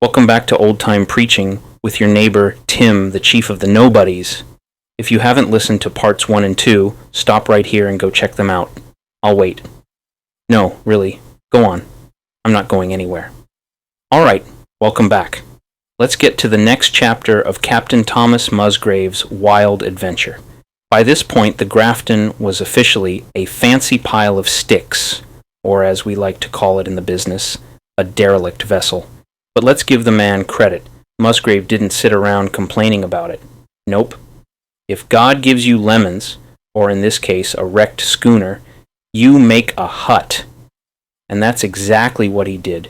Welcome back to Old Time Preaching with your neighbor Tim, the chief of the Nobodies. If you haven't listened to parts 1 and 2, stop right here and go check them out. I'll wait. No, really, go on. I'm not going anywhere. Alright, welcome back. Let's get to the next chapter of Captain Thomas Musgrave's wild adventure. By this point, the Grafton was officially a fancy pile of sticks, or as we like to call it in the business, a derelict vessel. But let's give the man credit. Musgrave didn't sit around complaining about it. Nope. If God gives you lemons, or in this case a wrecked schooner, you make a hut. And that's exactly what he did.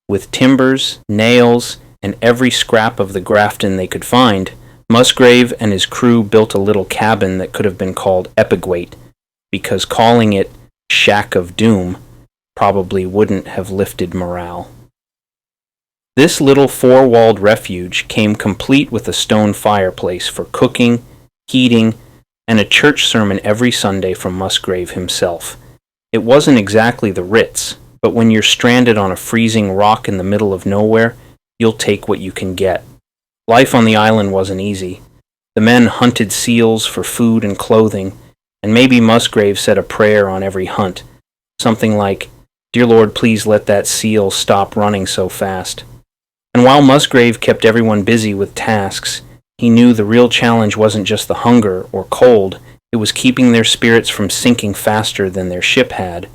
With timbers, nails, and every scrap of the Grafton they could find, Musgrave and his crew built a little cabin that could have been called Epigwaitt, because calling it Shack of Doom probably wouldn't have lifted morale. This little four-walled refuge came complete with a stone fireplace for cooking, heating, and a church sermon every Sunday from Musgrave himself. It wasn't exactly the Ritz, but when you're stranded on a freezing rock in the middle of nowhere, you'll take what you can get. Life on the island wasn't easy. The men hunted seals for food and clothing, and maybe Musgrave said a prayer on every hunt. Something like, "Dear Lord, please let that seal stop running so fast." And while Musgrave kept everyone busy with tasks, he knew the real challenge wasn't just the hunger or cold, it was keeping their spirits from sinking faster than their ship had.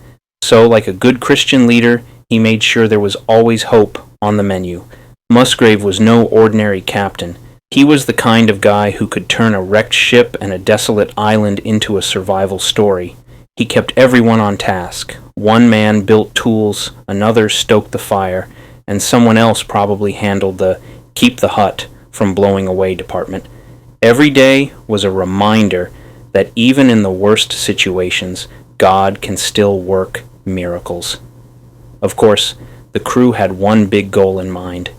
So, like a good Christian leader, he made sure there was always hope on the menu. Musgrave was no ordinary captain. He was the kind of guy who could turn a wrecked ship and a desolate island into a survival story. He kept everyone on task. One man built tools, another stoked the fire, and someone else probably handled the keep the hut from blowing away department. Every day was a reminder that even in the worst situations, God can still work miracles. Of course, the crew had one big goal in mind: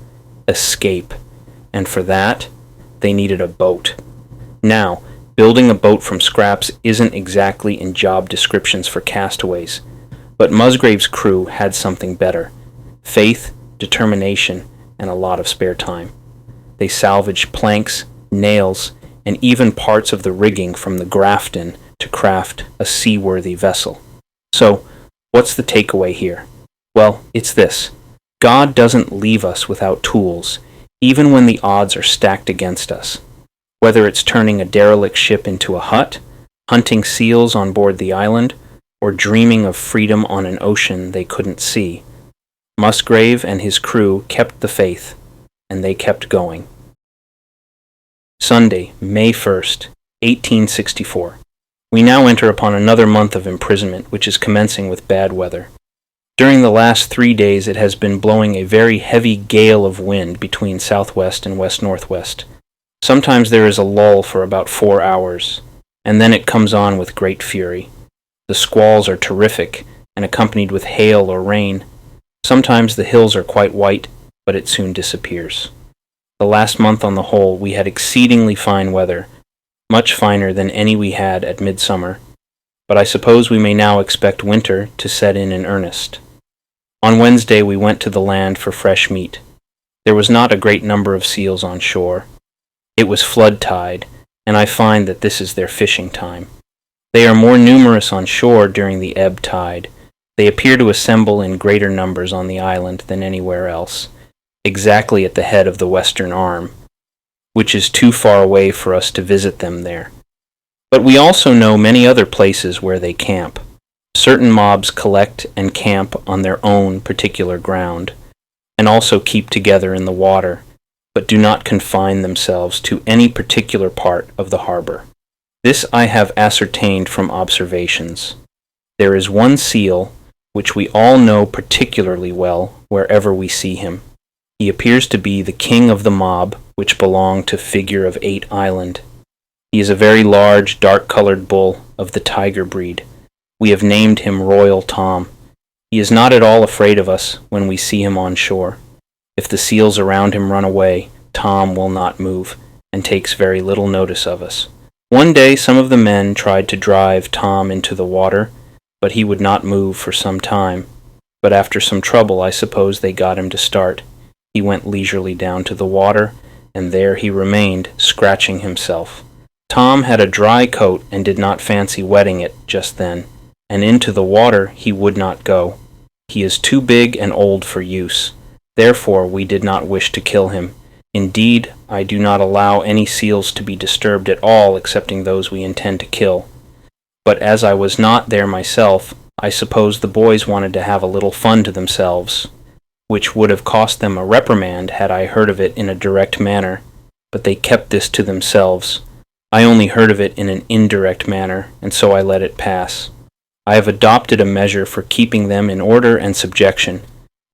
escape. And for that, they needed a boat. Now, building a boat from scraps isn't exactly in job descriptions for castaways, but Musgrave's crew had something better: faith, determination, and a lot of spare time. They salvaged planks, nails, and even parts of the rigging from the Grafton to craft a seaworthy vessel. So, what's the takeaway here? Well, it's this: God doesn't leave us without tools, even when the odds are stacked against us. Whether it's turning a derelict ship into a hut, hunting seals on board the island, or dreaming of freedom on an ocean they couldn't see, Musgrave and his crew kept the faith, and they kept going. Sunday, May 1st, 1864. We now enter upon another month of imprisonment, which is commencing with bad weather. During the last 3 days it has been blowing a very heavy gale of wind between southwest and west-northwest. Sometimes there is a lull for about 4 hours, and then it comes on with great fury. The squalls are terrific and accompanied with hail or rain. Sometimes the hills are quite white, but it soon disappears. The last month on the whole we had exceedingly fine weather, much finer than any we had at midsummer, but I suppose we may now expect winter to set in earnest. On Wednesday we went to the land for fresh meat. There was not a great number of seals on shore. It was flood tide, and I find that this is their fishing time. They are more numerous on shore during the ebb tide. They appear to assemble in greater numbers on the island than anywhere else, exactly at the head of the western arm, which is too far away for us to visit them there. But we also know many other places where they camp. Certain mobs collect and camp on their own particular ground, and also keep together in the water, but do not confine themselves to any particular part of the harbor. This I have ascertained from observations. There is one seal which we all know particularly well wherever we see him. He appears to be the king of the mob which belong to Figure of 8 Island. He is a very large, dark-colored bull of the tiger breed. We have named him Royal Tom. He is not at all afraid of us when we see him on shore. If the seals around him run away, Tom will not move, and takes very little notice of us. One day some of the men tried to drive Tom into the water, but he would not move for some time. But after some trouble, I suppose they got him to start. He went leisurely down to the water, and there he remained, scratching himself. Tom had a dry coat and did not fancy wetting it just then, and into the water he would not go. He is too big and old for use. Therefore we did not wish to kill him. Indeed, I do not allow any seals to be disturbed at all excepting those we intend to kill. But as I was not there myself, I suppose the boys wanted to have a little fun to themselves, which would have cost them a reprimand had I heard of it in a direct manner, but they kept this to themselves. I only heard of it in an indirect manner, and so I let it pass. I have adopted a measure for keeping them in order and subjection,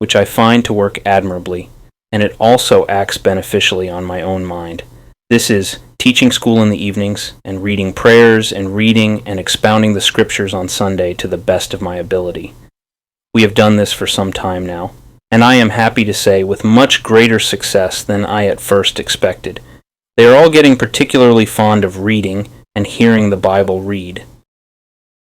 which I find to work admirably, and it also acts beneficially on my own mind. This is teaching school in the evenings, and reading prayers, and reading and expounding the Scriptures on Sunday to the best of my ability. We have done this for some time now, and I am happy to say with much greater success than I at first expected. They are all getting particularly fond of reading and hearing the Bible read.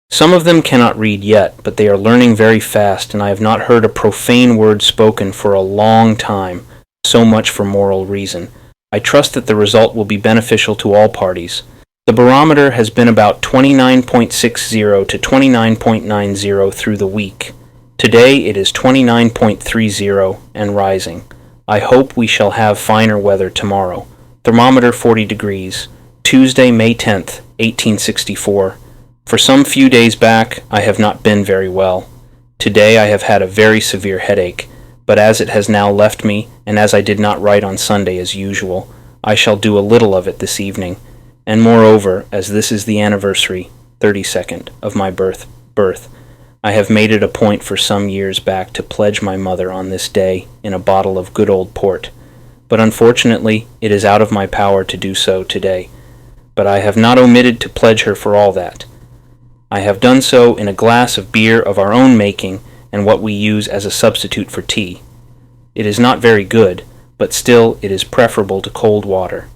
Some of them cannot read yet, but they are learning very fast, and I have not heard a profane word spoken for a long time, so much for moral reason. I trust that the result will be beneficial to all parties. The barometer has been about 29.60 to 29.90 through the week. Today it is 29.30 and rising. I hope we shall have finer weather tomorrow. Thermometer 40 degrees. Tuesday, May 10th, 1864. For some few days back, I have not been very well. Today I have had a very severe headache, but as it has now left me, and as I did not write on Sunday as usual, I shall do a little of it this evening. And moreover, as this is the anniversary, 32nd, of my birth, I have made it a point for some years back to pledge my mother on this day in a bottle of good old port. But unfortunately, it is out of my power to do so today. But I have not omitted to pledge her for all that. I have done so in a glass of beer of our own making and what we use as a substitute for tea. It is not very good, but still it is preferable to cold water.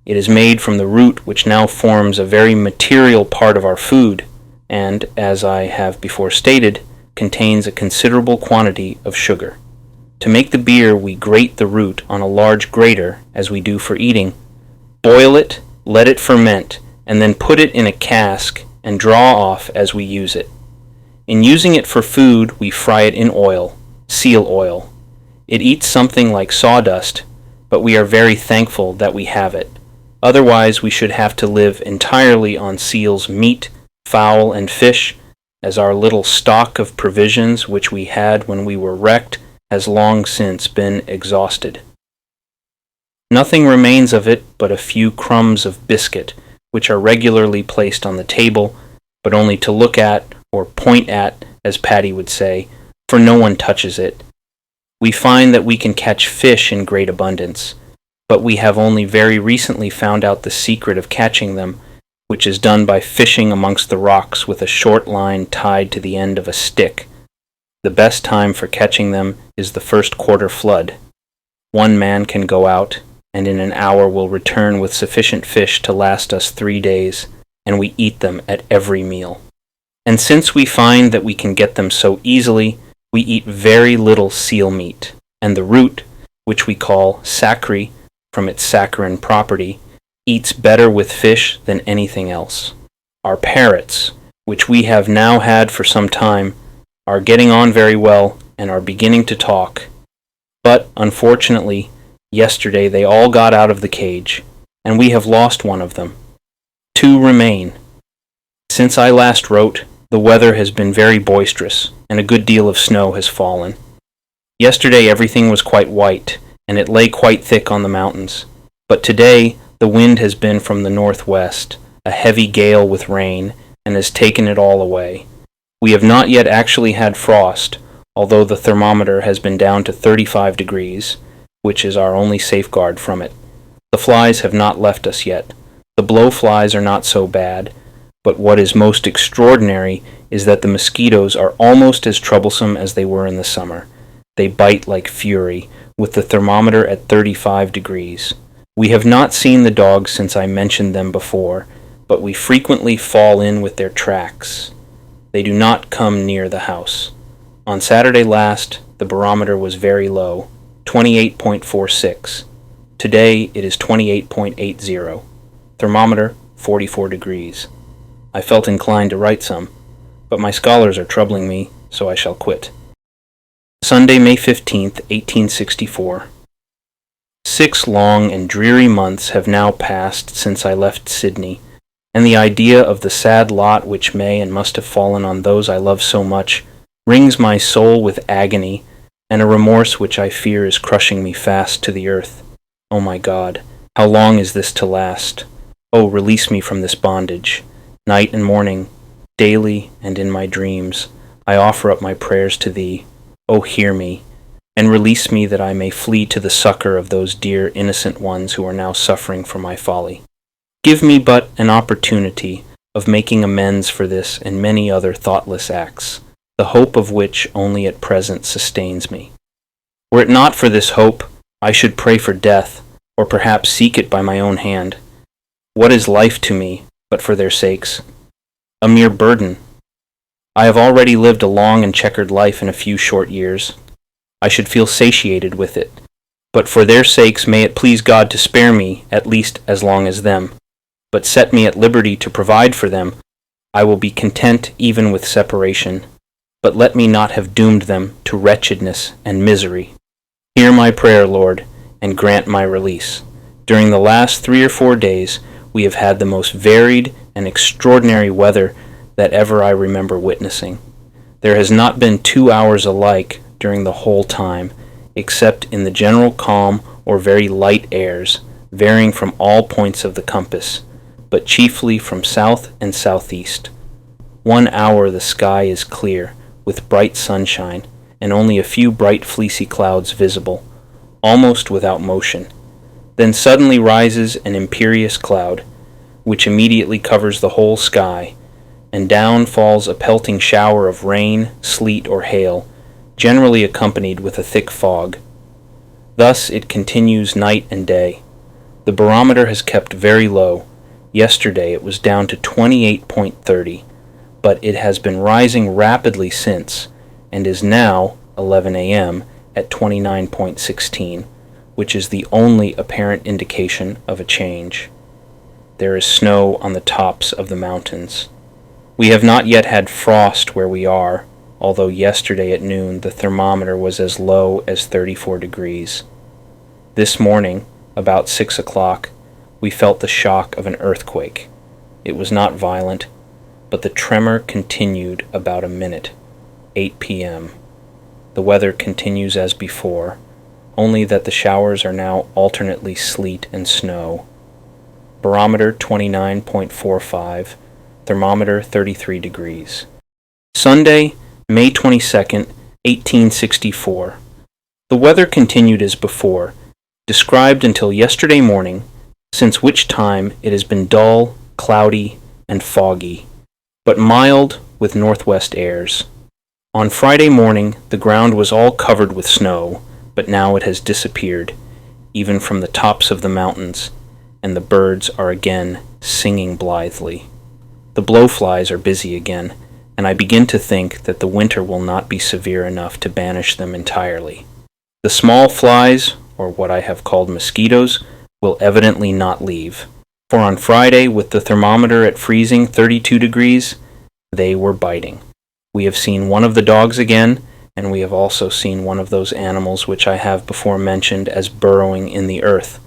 It is made from the root which now forms a very material part of our food, and, as I have before stated, contains a considerable quantity of sugar. To make the beer we grate the root on a large grater, as we do for eating, boil it, let it ferment, and then put it in a cask and draw off as we use it. In using it for food, we fry it in oil, seal oil. It eats something like sawdust, but we are very thankful that we have it. Otherwise, we should have to live entirely on seal's meat, fowl, and fish, as our little stock of provisions which we had when we were wrecked has long since been exhausted. Nothing remains of it but a few crumbs of biscuit, which are regularly placed on the table, but only to look at, or point at, as Paddy would say, for no one touches it. We find that we can catch fish in great abundance, but we have only very recently found out the secret of catching them, which is done by fishing amongst the rocks with a short line tied to the end of a stick. The best time for catching them is the first quarter flood. One man can go out, and in an hour will return with sufficient fish to last us 3 days, and we eat them at every meal. And since we find that we can get them so easily, we eat very little seal meat, and the root, which we call sacri, from its saccharine property, eats better with fish than anything else. Our parrots, which we have now had for some time, are getting on very well and are beginning to talk, but unfortunately, yesterday they all got out of the cage, and we have lost one of them. 2 remain. Since I last wrote, the weather has been very boisterous, and a good deal of snow has fallen. Yesterday everything was quite white, and it lay quite thick on the mountains, but today the wind has been from the northwest, a heavy gale with rain, and has taken it all away. We have not yet actually had frost, although the thermometer has been down to 35 degrees, which is our only safeguard from it. The flies have not left us yet. The blowflies are not so bad, but what is most extraordinary is that the mosquitoes are almost as troublesome as they were in the summer. They bite like fury, with the thermometer at 35 degrees. We have not seen the dogs since I mentioned them before, but we frequently fall in with their tracks. They do not come near the house. On Saturday last, the barometer was very low, 28.46. Today it is 28.80. Thermometer, 44 degrees. I felt inclined to write some, but my scholars are troubling me, so I shall quit. Sunday, May 15th, 1864. 6 long and dreary months have now passed since I left Sydney, and the idea of the sad lot which may and must have fallen on those I love so much wrings my soul with agony and a remorse which I fear is crushing me fast to the earth. Oh my God, how long is this to last? Oh, release me from this bondage. Night and morning, daily and in my dreams, I offer up my prayers to Thee. Oh, hear me, and release me that I may flee to the succor of those dear innocent ones who are now suffering for my folly. Give me but an opportunity of making amends for this and many other thoughtless acts, the hope of which only at present sustains me. Were it not for this hope, I should pray for death, or perhaps seek it by my own hand. What is life to me, but for their sakes? A mere burden. I have already lived a long and checkered life in a few short years. I should feel satiated with it, but for their sakes may it please God to spare me at least as long as them, but set me at liberty to provide for them. I will be content even with separation, but let me not have doomed them to wretchedness and misery. Hear my prayer, Lord, and grant my release. During the last 3 or 4 days, we have had the most varied and extraordinary weather that ever I remember witnessing. There has not been 2 hours alike during the whole time, except in the general calm or very light airs, varying from all points of the compass, but chiefly from south and southeast. 1 hour the sky is clear, with bright sunshine, and only a few bright fleecy clouds visible, almost without motion. Then suddenly rises an imperious cloud, which immediately covers the whole sky, and down falls a pelting shower of rain, sleet, or hail, generally accompanied with a thick fog. Thus it continues night and day. The barometer has kept very low. Yesterday it was down to 28.30, but it has been rising rapidly since, and is now, 11 a.m., at 29.16, which is the only apparent indication of a change. There is snow on the tops of the mountains. We have not yet had frost where we are, although yesterday at noon the thermometer was as low as 34 degrees. This morning, about 6 o'clock, we felt the shock of an earthquake. It was not violent, but the tremor continued about a minute. 8 p.m. The weather continues as before, only that the showers are now alternately sleet and snow. Barometer 29.45, thermometer 33 degrees. Sunday, May 22nd, 1864. The weather continued as before, described until yesterday morning, since which time it has been dull, cloudy, and foggy, but mild with northwest airs. On Friday morning the ground was all covered with snow, but now it has disappeared, even from the tops of the mountains, and the birds are again singing blithely. The blowflies are busy again, and I begin to think that the winter will not be severe enough to banish them entirely. The small flies, or what I have called mosquitoes, will evidently not leave, for on Friday, with the thermometer at freezing 32 degrees, they were biting. We have seen one of the dogs again, and we have also seen one of those animals which I have before mentioned as burrowing in the earth.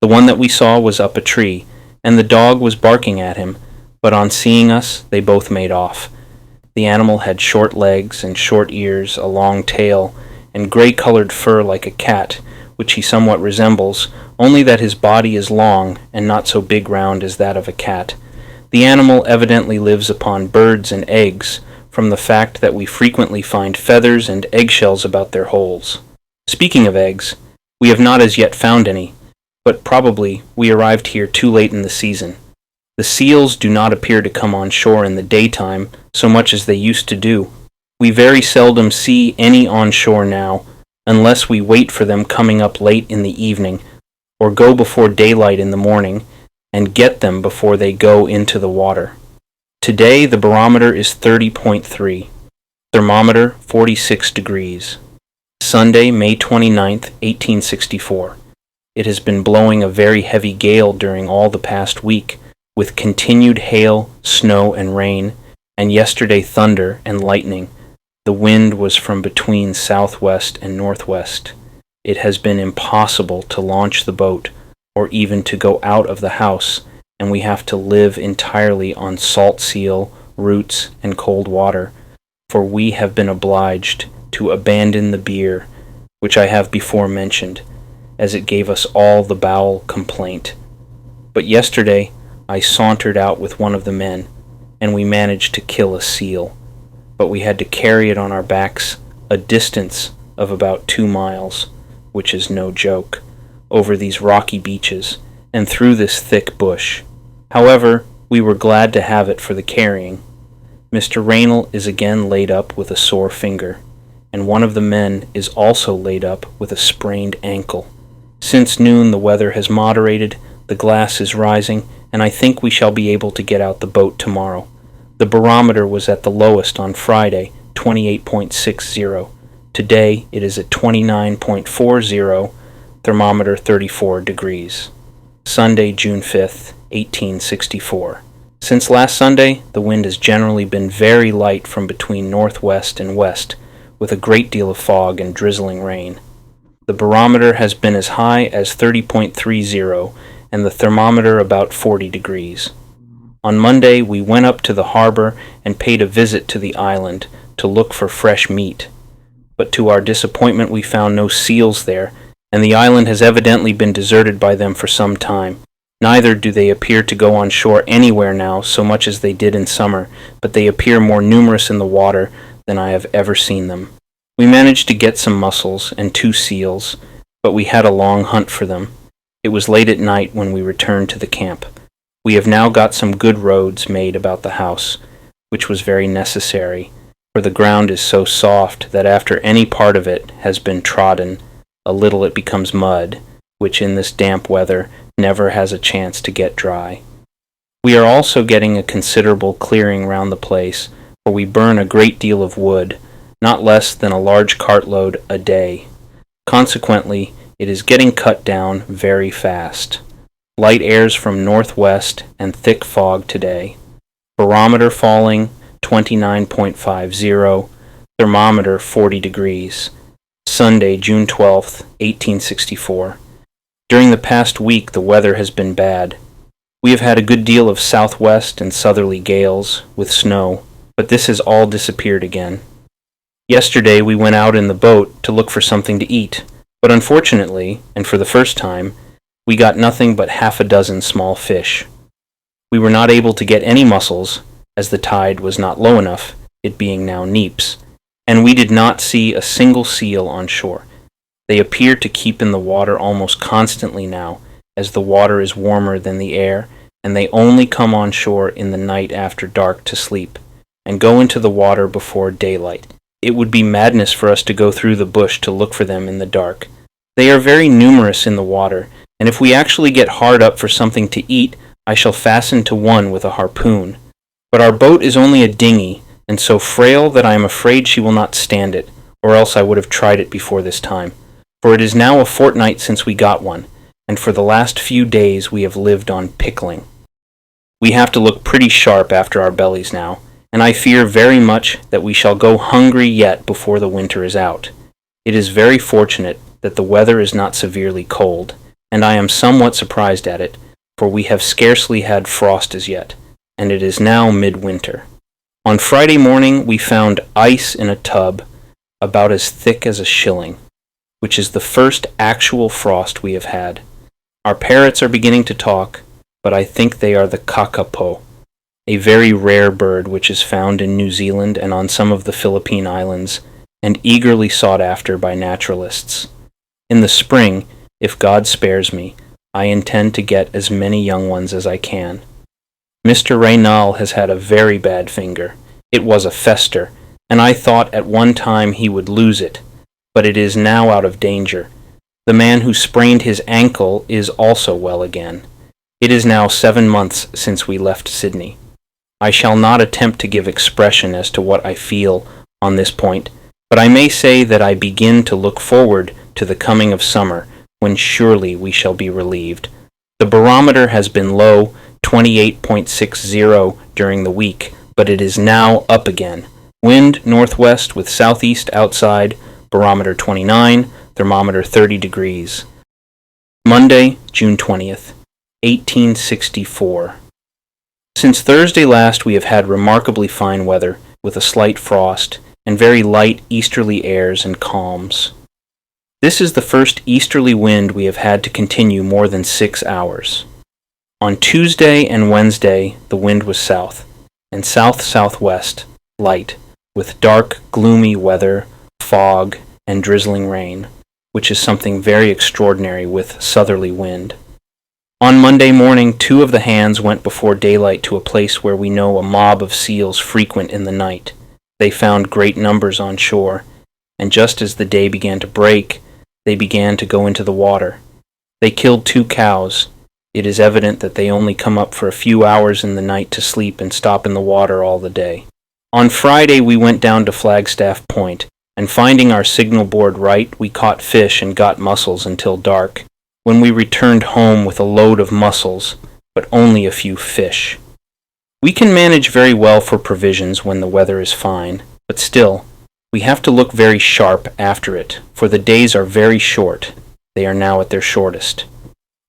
The one that we saw was up a tree, and the dog was barking at him, but on seeing us, they both made off. The animal had short legs and short ears, a long tail, and gray-colored fur like a cat, which he somewhat resembles, only that his body is long and not so big round as that of a cat. The animal evidently lives upon birds and eggs, from the fact that we frequently find feathers and eggshells about their holes. Speaking of eggs, we have not as yet found any, but probably we arrived here too late in the season. The seals do not appear to come on shore in the daytime so much as they used to do. We very seldom see any on shore now, unless we wait for them coming up late in the evening, or go before daylight in the morning, and get them before they go into the water. Today the barometer is 30.3, thermometer 46 degrees. Sunday, May 29th, 1864. It has been blowing a very heavy gale during all the past week, with continued hail, snow, and rain, and yesterday thunder and lightning. The wind was from between southwest and northwest. It has been impossible to launch the boat, or even to go out of the house, and we have to live entirely on salt seal, roots, and cold water, for we have been obliged to abandon the beer, which I have before mentioned, as it gave us all the bowel complaint. But yesterday I sauntered out with one of the men, and we managed to kill a seal, but we had to carry it on our backs a distance of about 2 miles, which is no joke, over these rocky beaches, and through this thick bush. However, we were glad to have it for the carrying. Mr. Raynal is again laid up with a sore finger, and one of the men is also laid up with a sprained ankle. Since noon the weather has moderated, the glass is rising, and I think we shall be able to get out the boat tomorrow. The barometer was at the lowest on Friday, 28.60. Today it is at 29.40, thermometer 34 degrees. Sunday, June 5th, 1864. Since last Sunday, the wind has generally been very light from between northwest and west, with a great deal of fog and drizzling rain. The barometer has been as high as 30.30, and the thermometer about 40 degrees. On Monday, we went up to the harbor and paid a visit to the island to look for fresh meat. But to our disappointment, we found no seals there, and the island has evidently been deserted by them for some time. Neither do they appear to go on shore anywhere now so much as they did in summer, but they appear more numerous in the water than I have ever seen them. We managed to get some mussels and 2 seals, but we had a long hunt for them. It was late at night when we returned to the camp. We have now got some good roads made about the house, which was very necessary, for the ground is so soft that after any part of it has been trodden, a little it becomes mud, which in this damp weather never has a chance to get dry. We are also getting a considerable clearing round the place, for we burn a great deal of wood, not less than a large cartload a day. Consequently, it is getting cut down very fast. Light airs from northwest and thick fog today. Barometer falling 29.50, thermometer 40 degrees. Sunday, June 12th, 1864. During the past week the weather has been bad. We have had a good deal of southwest and southerly gales, with snow, but this has all disappeared again. Yesterday we went out in the boat to look for something to eat, but unfortunately, and for the first time, we got nothing but half a dozen small fish. We were not able to get any mussels, as the tide was not low enough, it being now neaps, and we did not see a single seal on shore. They appear to keep in the water almost constantly now, as the water is warmer than the air, and they only come on shore in the night after dark to sleep, and go into the water before daylight. It would be madness for us to go through the bush to look for them in the dark. They are very numerous in the water, and if we actually get hard up for something to eat, I shall fasten to one with a harpoon. But our boat is only a dinghy, and so frail that I am afraid she will not stand it, or else I would have tried it before this time. For it is now a fortnight since we got one, and for the last few days we have lived on pickling. We have to look pretty sharp after our bellies now, and I fear very much that we shall go hungry yet before the winter is out. It is very fortunate that the weather is not severely cold, and I am somewhat surprised at it, for we have scarcely had frost as yet, and it is now midwinter. On Friday morning we found ice in a tub about as thick as a shilling, which is the first actual frost we have had. Our parrots are beginning to talk, but I think they are the kakapo, a very rare bird which is found in New Zealand and on some of the Philippine Islands, and eagerly sought after by naturalists. In the spring, if God spares me, I intend to get as many young ones as I can. Mr. Raynal has had a very bad finger. It was a fester, and I thought at one time he would lose it, but it is now out of danger. The man who sprained his ankle is also well again. It is now 7 months since we left Sydney. I shall not attempt to give expression as to what I feel on this point, But I may say that I begin to look forward to the coming of summer, when surely we shall be relieved. The barometer has been low, 28.60 during the week, but it is now up again. Wind northwest with southeast outside, barometer 29, thermometer 30 degrees. Monday, June 20th, 1864. Since Thursday last we have had remarkably fine weather, with a slight frost, and very light easterly airs and calms. This is the first easterly wind we have had to continue more than 6 hours. On Tuesday and Wednesday the wind was south, and south-southwest, light, with dark, gloomy weather, fog, and drizzling rain, which is something very extraordinary with southerly wind. On Monday morning 2 of the hands went before daylight to a place where we know a mob of seals frequent in the night. They found great numbers on shore, and just as the day began to break, they began to go into the water. They killed 2 cows. It is evident that they only come up for a few hours in the night to sleep and stop in the water all the day. On Friday we went down to Flagstaff Point, and finding our signal board right, we caught fish and got mussels until dark, when we returned home with a load of mussels, but only a few fish. We can manage very well for provisions when the weather is fine, but still, we have to look very sharp after it, for the days are very short. They are now at their shortest.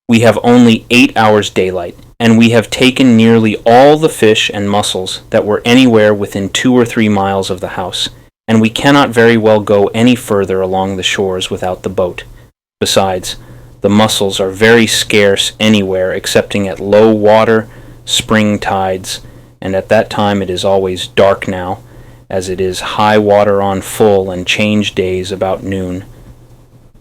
We have only 8 hours daylight, and we have taken nearly all the fish and mussels that were anywhere within 2 or 3 miles of the house, and we cannot very well go any further along the shores without the boat. Besides, the mussels are very scarce anywhere excepting at low water, spring tides, and at that time it is always dark now, as it is high water on full and change days about noon.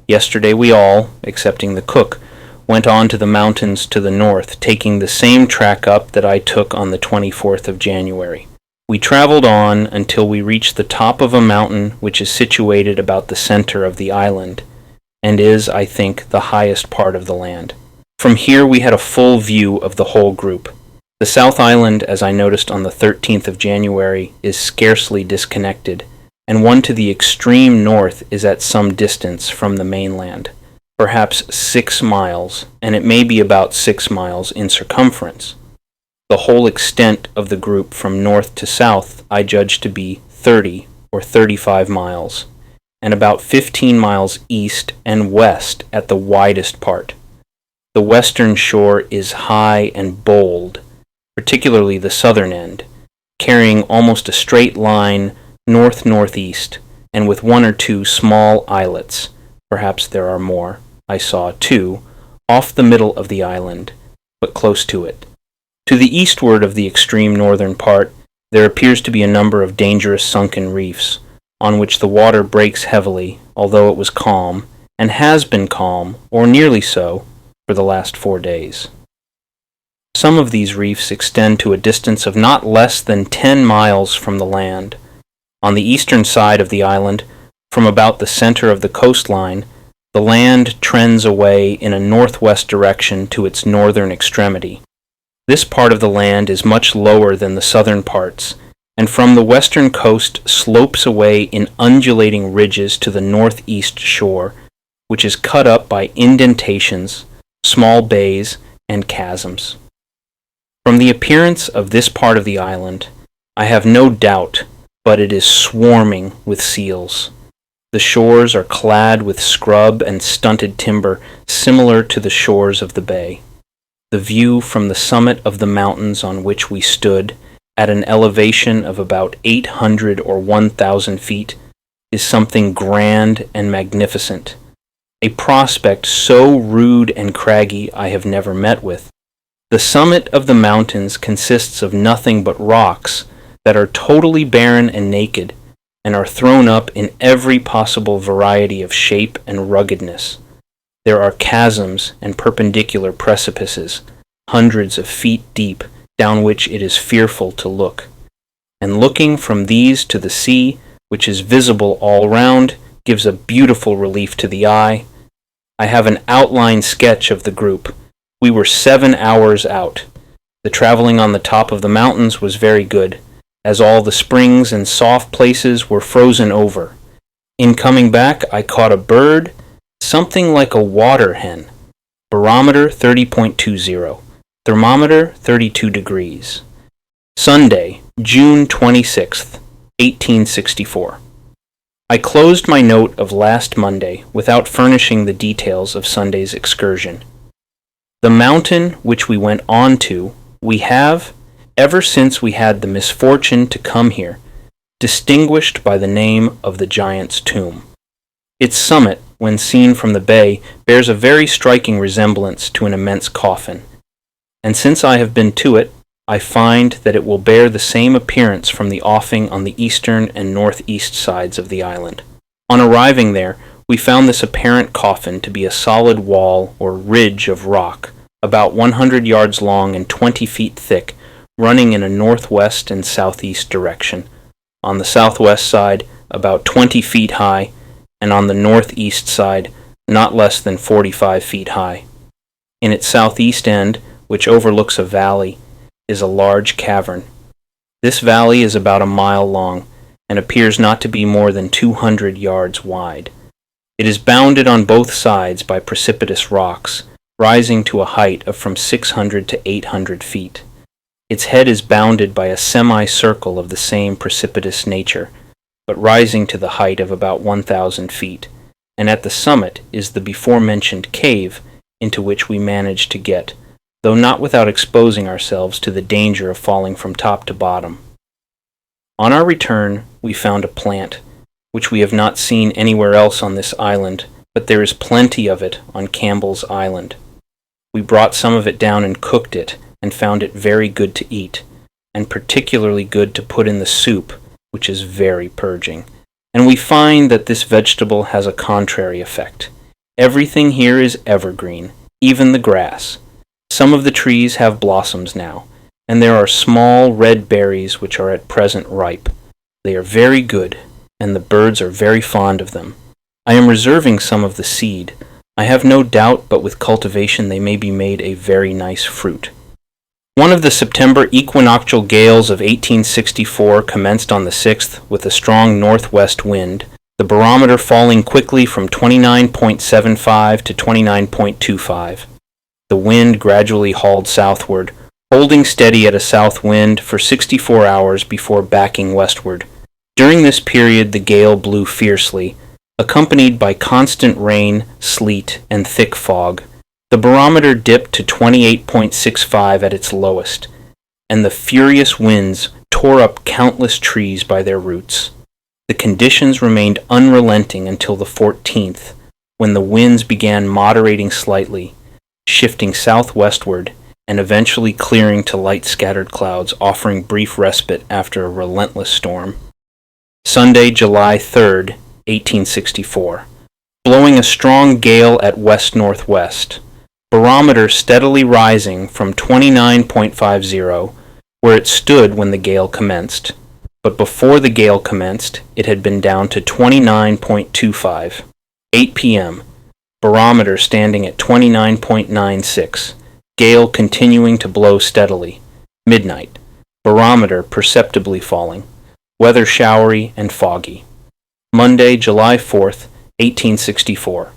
Yesterday we all, excepting the cook, went on to the mountains to the north, taking the same track up that I took on the 24th of January. We traveled on until we reached the top of a mountain which is situated about the center of the island, and is, I think, the highest part of the land. From here we had a full view of the whole group. The South Island, as I noticed on the 13th of January, is scarcely disconnected, and one to the extreme north is at some distance from the mainland, perhaps 6 miles, and it may be about 6 miles in circumference. The whole extent of the group from north to south I judge to be 30 or 35 miles, and about 15 miles east and west at the widest part. The western shore is high and bold, particularly the southern end, carrying almost a straight line north-northeast, and with 1 or 2 small islets, perhaps there are more, I saw 2, off the middle of the island, but close to it. To the eastward of the extreme northern part, there appears to be a number of dangerous sunken reefs, on which the water breaks heavily, although it was calm, and has been calm, or nearly so, for the last 4 days. Some of these reefs extend to a distance of not less than 10 miles from the land. On the eastern side of the island, from about the center of the coastline, the land trends away in a northwest direction to its northern extremity. This part of the land is much lower than the southern parts, and from the western coast slopes away in undulating ridges to the northeast shore, which is cut up by indentations, small bays, and chasms. From the appearance of this part of the island, I have no doubt but it is swarming with seals. The shores are clad with scrub and stunted timber similar to the shores of the bay. The view from the summit of the mountains on which we stood, at an elevation of about 800 or 1,000 feet, is something grand and magnificent, a prospect so rude and craggy I have never met with. The summit of the mountains consists of nothing but rocks that are totally barren and naked, and are thrown up in every possible variety of shape and ruggedness. There are chasms and perpendicular precipices, hundreds of feet deep, down which it is fearful to look. And looking from these to the sea, which is visible all round, gives a beautiful relief to the eye. I have an outline sketch of the group. We were 7 hours out. The traveling on the top of the mountains was very good, as all the springs and soft places were frozen over, In coming back, I caught a bird, something like a water hen. Barometer 30.20. Thermometer 32 degrees. Sunday, June 26th, 1864. I closed my note of last Monday without furnishing the details of Sunday's excursion. The mountain which we went on to, we have, ever since we had the misfortune to come here, distinguished by the name of the Giant's Tomb. Its summit, when seen from the bay, bears a very striking resemblance to an immense coffin, and since I have been to it, I find that it will bear the same appearance from the offing on the eastern and northeast sides of the island. On arriving there, we found this apparent coffin to be a solid wall or ridge of rock, about 100 yards long and 20 feet thick, running in a northwest and southeast direction. On the southwest side, about 20 feet high, and on the northeast side, not less than 45 feet high. In its southeast end, which overlooks a valley, is a large cavern. This valley is about a mile long, and appears not to be more than 200 yards wide. It is bounded on both sides by precipitous rocks, rising to a height of from 600 to 800 feet. Its head is bounded by a semicircle of the same precipitous nature, but rising to the height of about 1,000 feet, and at the summit is the before-mentioned cave into which we managed to get, though not without exposing ourselves to the danger of falling from top to bottom. On our return, we found a plant, which we have not seen anywhere else on this island, but there is plenty of it on Campbell's Island. We brought some of it down and cooked it, and found it very good to eat, and particularly good to put in the soup, which is very purging. And we find that this vegetable has a contrary effect. Everything here is evergreen, even the grass. Some of the trees have blossoms now, and there are small red berries which are at present ripe. They are very good, and the birds are very fond of them. I am reserving some of the seed. I have no doubt but with cultivation they may be made a very nice fruit. One of the September equinoctial gales of 1864 commenced on the 6th with a strong northwest wind, the barometer falling quickly from 29.75 to 29.25. The wind gradually hauled southward, holding steady at a south wind for 64 hours before backing westward. During this period the gale blew fiercely, accompanied by constant rain, sleet, and thick fog. The barometer dipped to 28.65 at its lowest, and the furious winds tore up countless trees by their roots. The conditions remained unrelenting until the 14th, when the winds began moderating slightly, shifting southwestward, and eventually clearing to light scattered clouds, offering brief respite after a relentless storm. Sunday, July 3rd, 1864. Blowing a strong gale at west-northwest. Barometer steadily rising from 29.50, where it stood when the gale commenced, but before the gale commenced, it had been down to 29.25. 8 p.m. Barometer standing at 29.96. Gale continuing to blow steadily. Midnight. Barometer perceptibly falling. Weather showery and foggy. Monday, July 4th, 1864.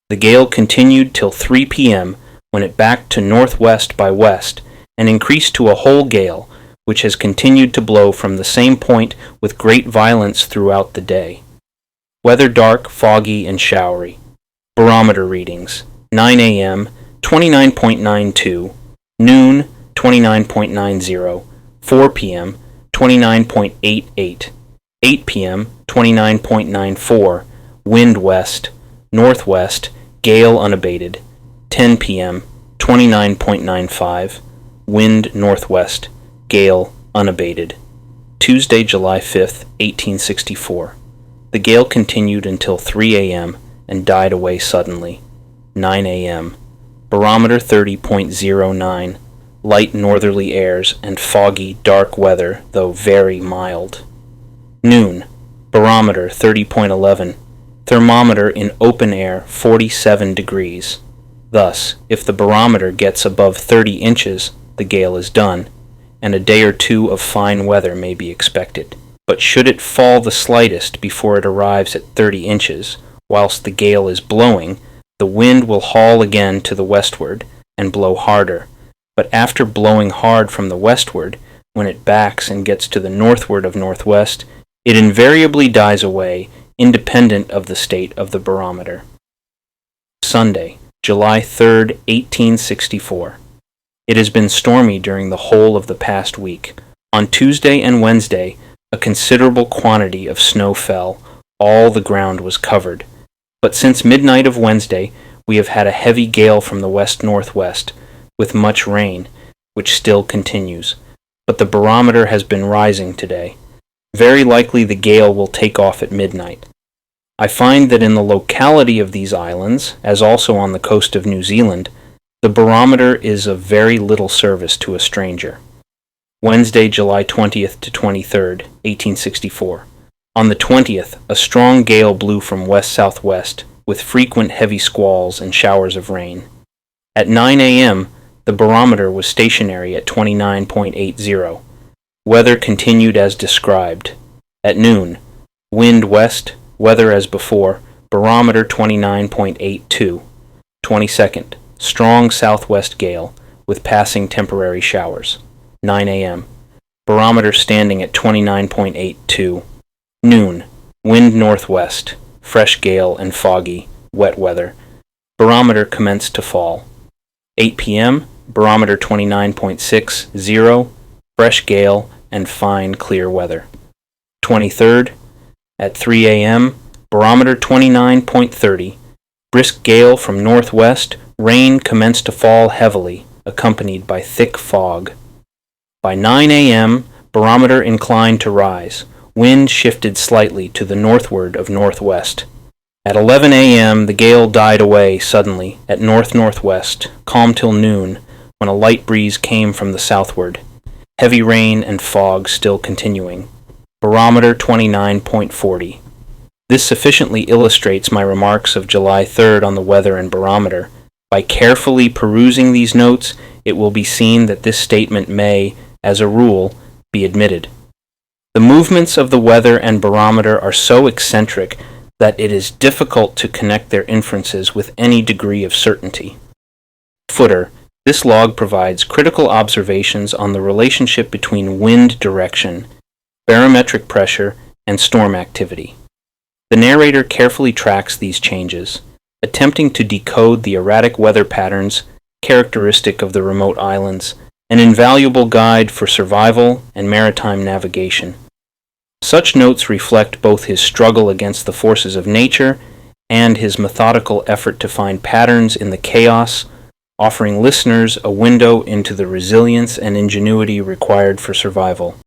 The gale continued till 3 p.m., when it backed to northwest by west, and increased to a whole gale, which has continued to blow from the same point with great violence throughout the day. Weather dark, foggy, and showery. Barometer readings: 9 a.m., 29.92, noon, 29.90, 4 p.m., 29.88, 8 p.m., 29.94, wind west, northwest, gale unabated, 10 p.m., 29.95, wind northwest, gale unabated. Tuesday, July 5th, 1864. The gale continued until 3 a.m. and died away suddenly. 9 a.m. Barometer 30.09, light northerly airs and foggy, dark weather, though very mild. Noon. Barometer 30.11, thermometer in open air 47 degrees. Thus, if the barometer gets above 30 inches, the gale is done, and a day or two of fine weather may be expected. but should it fall the slightest before it arrives at 30 inches, whilst the gale is blowing, the wind will haul again to the westward and blow harder, but after blowing hard from the westward, when it backs and gets to the northward of northwest, it invariably dies away, independent of the state of the barometer. Sunday, July 3rd, 1864. It has been stormy during the whole of the past week. On Tuesday and Wednesday, a considerable quantity of snow fell. All the ground was covered. But since midnight of Wednesday, we have had a heavy gale from the west-northwest, with much rain, which still continues. But the barometer has been rising today. Very likely the gale will take off at midnight. I find that in the locality of these islands, as also on the coast of New Zealand, the barometer is of very little service to a stranger. Wednesday, July 20th to 23rd, 1864. On the 20th, a strong gale blew from west-southwest, with frequent heavy squalls and showers of rain. At 9 a.m., the barometer was stationary at 29.80. Weather continued as described. At noon, wind west, weather as before, barometer 29.82. 22nd, strong southwest gale, with passing temporary showers. 9 a.m., barometer standing at 29.82. Noon, wind northwest, fresh gale and foggy, wet weather. Barometer commenced to fall. 8 p.m., barometer 29.60, fresh gale and fine clear weather. 23rd, at 3 a.m., barometer 29.30, brisk gale from northwest, rain commenced to fall heavily, accompanied by thick fog. By 9 a.m., barometer inclined to rise. Wind shifted slightly to the northward of northwest. At 11 a.m., the gale died away suddenly at north-northwest, calm till noon, when a light breeze came from the southward. Heavy rain and fog still continuing. Barometer 29.40. This sufficiently illustrates my remarks of July 3rd on the weather and barometer. By carefully perusing these notes, it will be seen that this statement may, as a rule, be admitted. The movements of the weather and barometer are so eccentric that it is difficult to connect their inferences with any degree of certainty. Footer. This log provides critical observations on the relationship between wind direction, barometric pressure, and storm activity. The narrator carefully tracks these changes, attempting to decode the erratic weather patterns characteristic of the remote islands, an invaluable guide for survival and maritime navigation. Such notes reflect both his struggle against the forces of nature and his methodical effort to find patterns in the chaos, offering listeners a window into the resilience and ingenuity required for survival.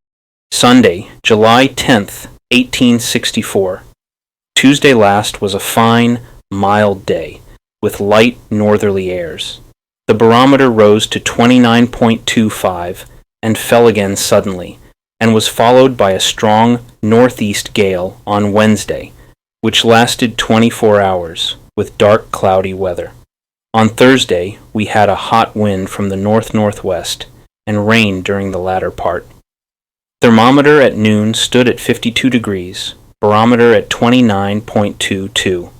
Sunday, July 10th, 1864. Tuesday last was a fine, mild day, with light northerly airs. The barometer rose to 29.25 and fell again suddenly, and was followed by a strong northeast gale on Wednesday, which lasted 24 hours, with dark cloudy weather. On Thursday, we had a hot wind from the north-northwest, and rain during the latter part. Thermometer at noon stood at 52 degrees, barometer at 29.22.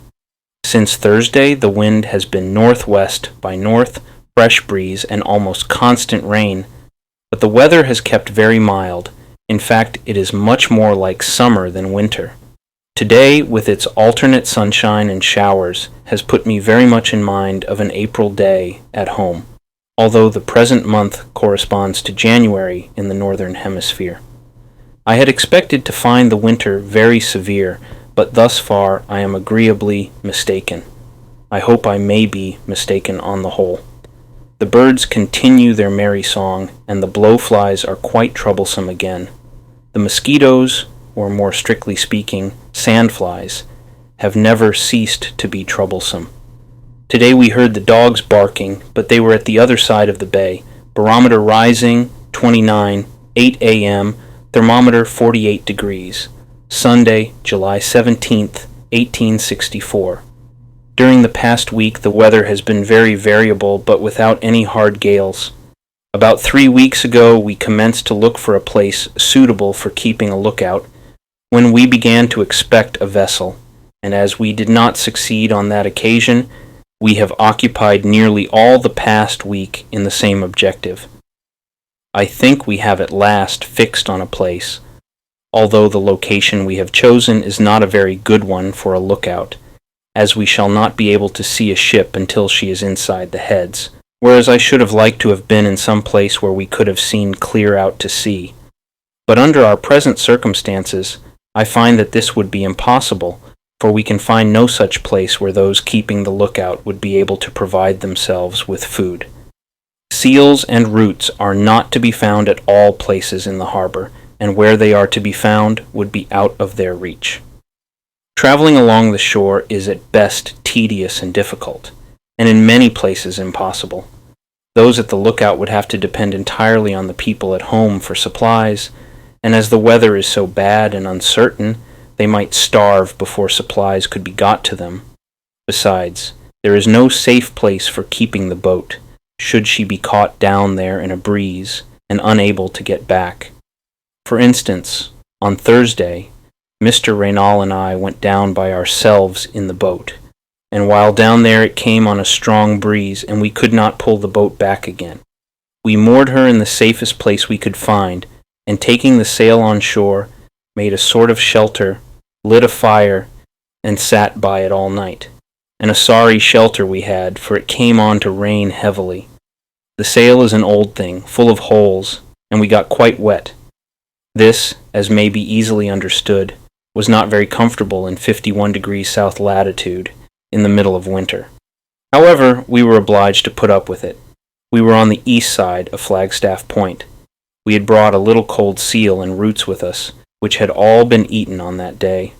Since Thursday, the wind has been northwest by north, fresh breeze, and almost constant rain, but the weather has kept very mild. In fact, it is much more like summer than winter. Today, with its alternate sunshine and showers, has put me very much in mind of an April day at home, although the present month corresponds to January in the northern hemisphere. I had expected to find the winter very severe, but thus far I am agreeably mistaken. I hope I may be mistaken on the whole. The birds continue their merry song, and the blowflies are quite troublesome again. The mosquitoes, or more strictly speaking, sandflies, have never ceased to be troublesome. Today we heard the dogs barking, but they were at the other side of the bay. Barometer rising, 29, 8 a.m., thermometer 48 degrees. Sunday, July 17th, 1864. During the past week the weather has been very variable, but without any hard gales. About 3 weeks ago we commenced to look for a place suitable for keeping a lookout, when we began to expect a vessel, and as we did not succeed on that occasion, we have occupied nearly all the past week in the same objective. I think we have at last fixed on a place, although the location we have chosen is not a very good one for a lookout, as we shall not be able to see a ship until she is inside the heads, whereas I should have liked to have been in some place where we could have seen clear out to sea. But under our present circumstances, I find that this would be impossible, for we can find no such place where those keeping the lookout would be able to provide themselves with food. Seals and roots are not to be found at all places in the harbor, and where they are to be found would be out of their reach. Traveling along the shore is at best tedious and difficult, and in many places impossible. Those at the lookout would have to depend entirely on the people at home for supplies, and as the weather is so bad and uncertain, they might starve before supplies could be got to them. Besides, there is no safe place for keeping the boat, should she be caught down there in a breeze and unable to get back. For instance, on Thursday, Mr. Reynal and I went down by ourselves in the boat, and while down there it came on a strong breeze and we could not pull the boat back again. We moored her in the safest place we could find, and taking the sail on shore, made a sort of shelter, lit a fire, and sat by it all night. And a sorry shelter we had, for it came on to rain heavily. The sail is an old thing, full of holes, and we got quite wet. This, as may be easily understood, was not very comfortable in 51 degrees south latitude, in the middle of winter. However, we were obliged to put up with it. We were on the east side of Flagstaff Point. We had brought a little cold seal and roots with us, which had all been eaten on that day.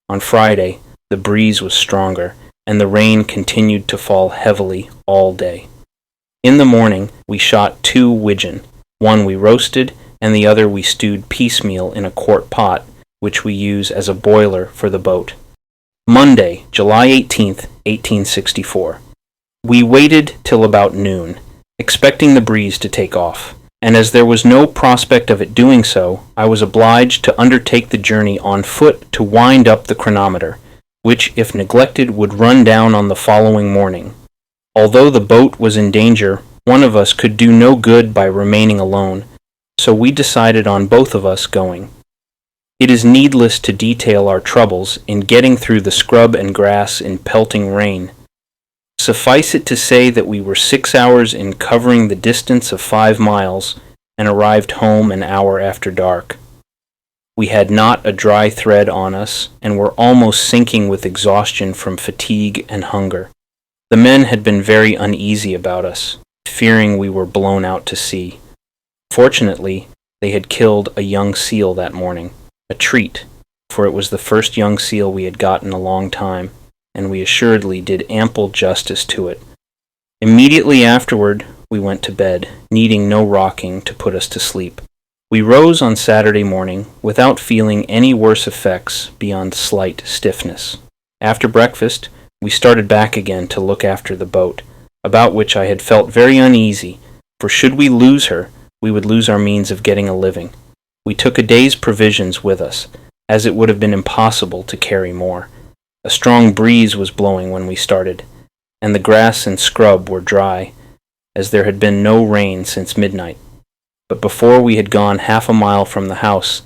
On Friday, the breeze was stronger, and the rain continued to fall heavily all day. In the morning, we shot 2 widgeon. One we roasted, and the other we stewed piecemeal in a quart pot, which we use as a boiler for the boat. Monday, July 18th, 1864. We waited till about noon, expecting the breeze to take off, and as there was no prospect of it doing so, I was obliged to undertake the journey on foot to wind up the chronometer, which, if neglected, would run down on the following morning. Although the boat was in danger, one of us could do no good by remaining alone, so we decided on both of us going. It is needless to detail our troubles in getting through the scrub and grass in pelting rain. Suffice it to say that we were 6 hours in covering the distance of 5 miles, and arrived home an hour after dark. We had not a dry thread on us, and were almost sinking with exhaustion from fatigue and hunger. The men had been very uneasy about us, fearing we were blown out to sea. Fortunately, they had killed a young seal that morning, a treat, for it was the first young seal we had got in a long time, and we assuredly did ample justice to it. Immediately afterward, we went to bed, needing no rocking to put us to sleep. We rose on Saturday morning without feeling any worse effects beyond slight stiffness. After breakfast, we started back again to look after the boat, about which I had felt very uneasy, for should we lose her, we would lose our means of getting a living. We took a day's provisions with us, as it would have been impossible to carry more. A strong breeze was blowing when we started, and the grass and scrub were dry, as there had been no rain since midnight. But before we had gone half a mile from the house,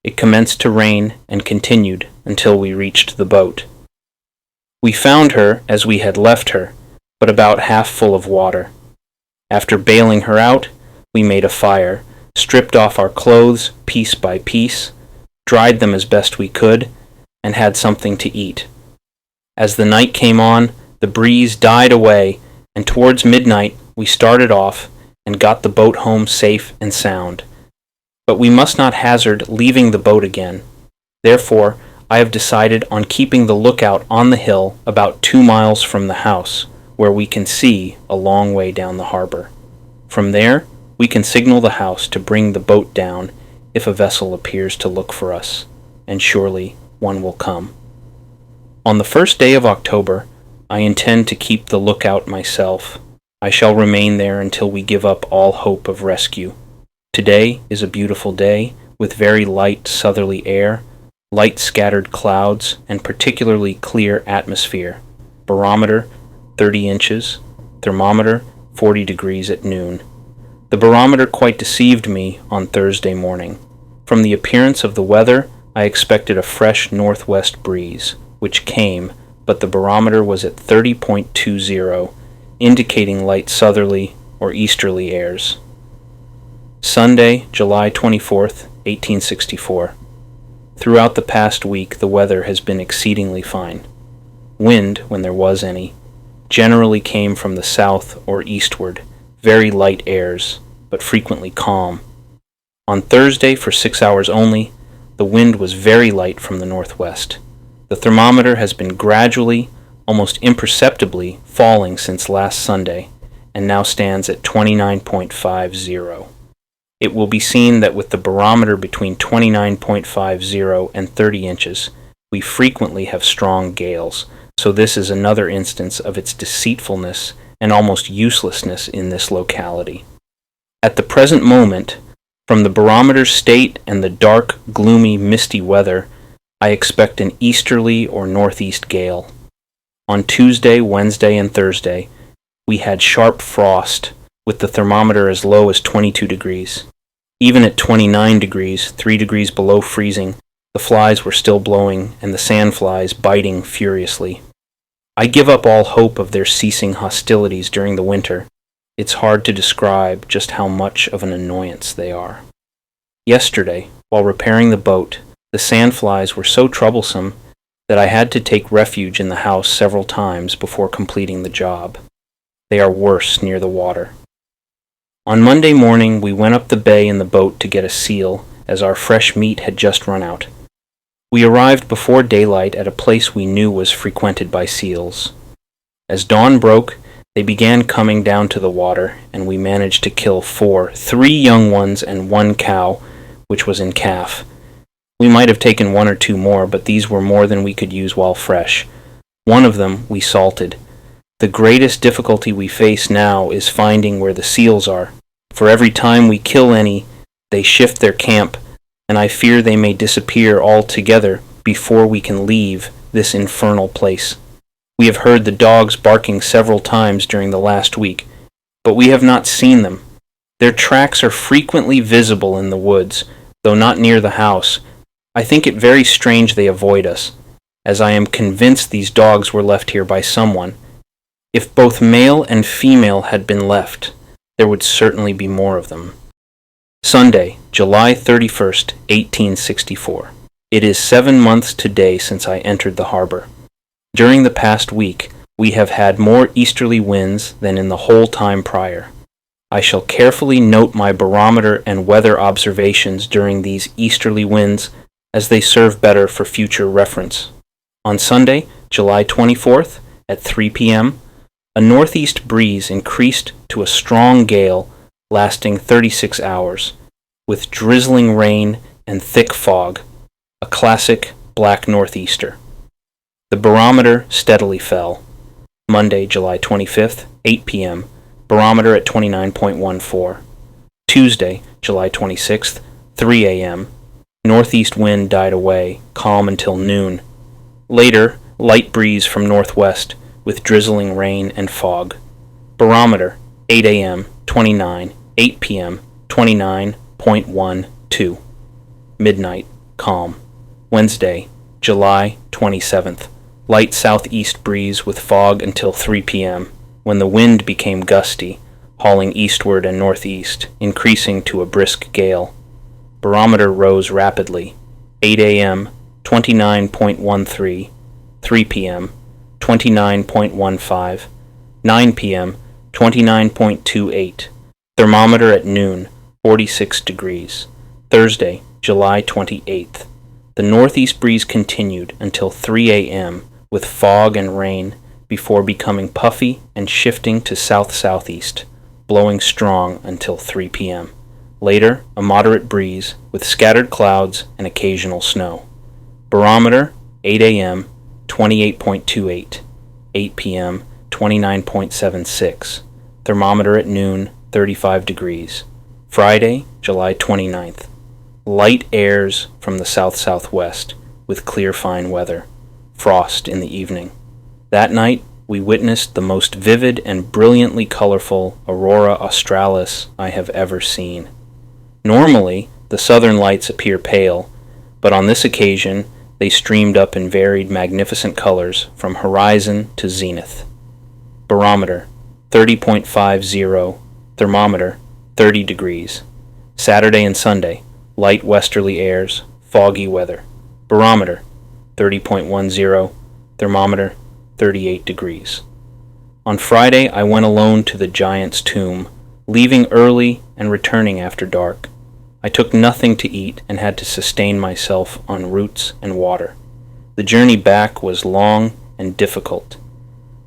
it commenced to rain and continued until we reached the boat. We found her as we had left her, but about half full of water. After bailing her out, we made a fire, stripped off our clothes piece by piece, dried them as best we could, and had something to eat. As the night came on, the breeze died away, and towards midnight we started off and got the boat home safe and sound. But we must not hazard leaving the boat again. Therefore, I have decided on keeping the lookout on the hill about 2 miles from the house, where we can see a long way down the harbor. From there, we can signal the house to bring the boat down if a vessel appears to look for us, and surely one will come. On the first day of October, I intend to keep the lookout myself. I shall remain there until we give up all hope of rescue. Today is a beautiful day, with very light southerly air, light scattered clouds, and particularly clear atmosphere. Barometer 30 inches, thermometer 40 degrees at noon. The barometer quite deceived me on Thursday morning. From the appearance of the weather, I expected a fresh northwest breeze, which came, but the barometer was at 30.20, indicating light southerly or easterly airs. Sunday, July 24th, 1864. Throughout the past week, the weather has been exceedingly fine. Wind, when there was any, generally came from the south or eastward, very light airs, but frequently calm. On Thursday, for 6 hours only, the wind was very light from the northwest. The thermometer has been gradually, almost imperceptibly, falling since last Sunday, and now stands at 29.50. It will be seen that with the barometer between 29.50 and 30 inches, we frequently have strong gales, so this is another instance of its deceitfulness and almost uselessness in this locality. At the present moment, from the barometer state and the dark, gloomy, misty weather, I expect an easterly or northeast gale. On Tuesday, Wednesday, and Thursday, we had sharp frost, with the thermometer as low as 22 degrees. Even at 29 degrees, 3 degrees below freezing, the flies were still blowing and the sandflies biting furiously. I give up all hope of their ceasing hostilities during the winter. It's hard to describe just how much of an annoyance they are. Yesterday, while repairing the boat, the sandflies were so troublesome that I had to take refuge in the house several times before completing the job. They are worse near the water. On Monday morning, we went up the bay in the boat to get a seal, as our fresh meat had just run out. We arrived before daylight at a place we knew was frequented by seals. As dawn broke, they began coming down to the water, and we managed to kill 3 young ones and 1 cow, which was in calf. We might have taken 1 or 2 more, but these were more than we could use while fresh. One of them we salted. The greatest difficulty we face now is finding where the seals are. For every time we kill any, they shift their camp, and I fear they may disappear altogether before we can leave this infernal place. We have heard the dogs barking several times during the last week, but we have not seen them. Their tracks are frequently visible in the woods, though not near the house. I think it very strange they avoid us, as I am convinced these dogs were left here by someone. If both male and female had been left, there would certainly be more of them. Sunday, July 31st, 1864. It is 7 months today since I entered the harbor. During the past week, we have had more easterly winds than in the whole time prior. I shall carefully note my barometer and weather observations during these easterly winds, as they serve better for future reference. On Sunday, July 24th, at 3 p.m., a northeast breeze increased to a strong gale lasting 36 hours, with drizzling rain and thick fog, a classic black northeaster. The barometer steadily fell. Monday, July 25th, 8 p.m., barometer at 29.14. Tuesday, July 26th, 3 a.m., northeast wind died away, calm until noon. Later, light breeze from northwest, with drizzling rain and fog. Barometer, 8 a.m., 29, 8 p.m., 29.12. Midnight, calm. Wednesday, July 27th. Light southeast breeze with fog until 3 p.m., when the wind became gusty, hauling eastward and northeast, increasing to a brisk gale. Barometer rose rapidly. 8 a.m., 29.13. 3 p.m., 29.15. 9 p.m., 29.28. Thermometer at noon, 46 degrees. Thursday, July 28th. The northeast breeze continued until 3 a.m. with fog and rain before becoming puffy and shifting to south-southeast, blowing strong until 3 p.m. Later, a moderate breeze with scattered clouds and occasional snow. Barometer, 8 a.m., 28.28. 8 p.m., 29.76. Thermometer at noon, 35 degrees. Friday, July 29th. Light airs from the south-southwest, with clear fine weather. Frost in the evening. That night, we witnessed the most vivid and brilliantly colorful aurora australis I have ever seen. Normally, the southern lights appear pale, but on this occasion, they streamed up in varied magnificent colors from horizon to zenith. Barometer 30.50, thermometer 30 degrees. Saturday and Sunday, light westerly airs, foggy weather. Barometer 30.10, thermometer 38 degrees. On Friday, I went alone to the giant's tomb, leaving early and returning after dark. I took nothing to eat and had to sustain myself on roots and water. The journey back was long and difficult.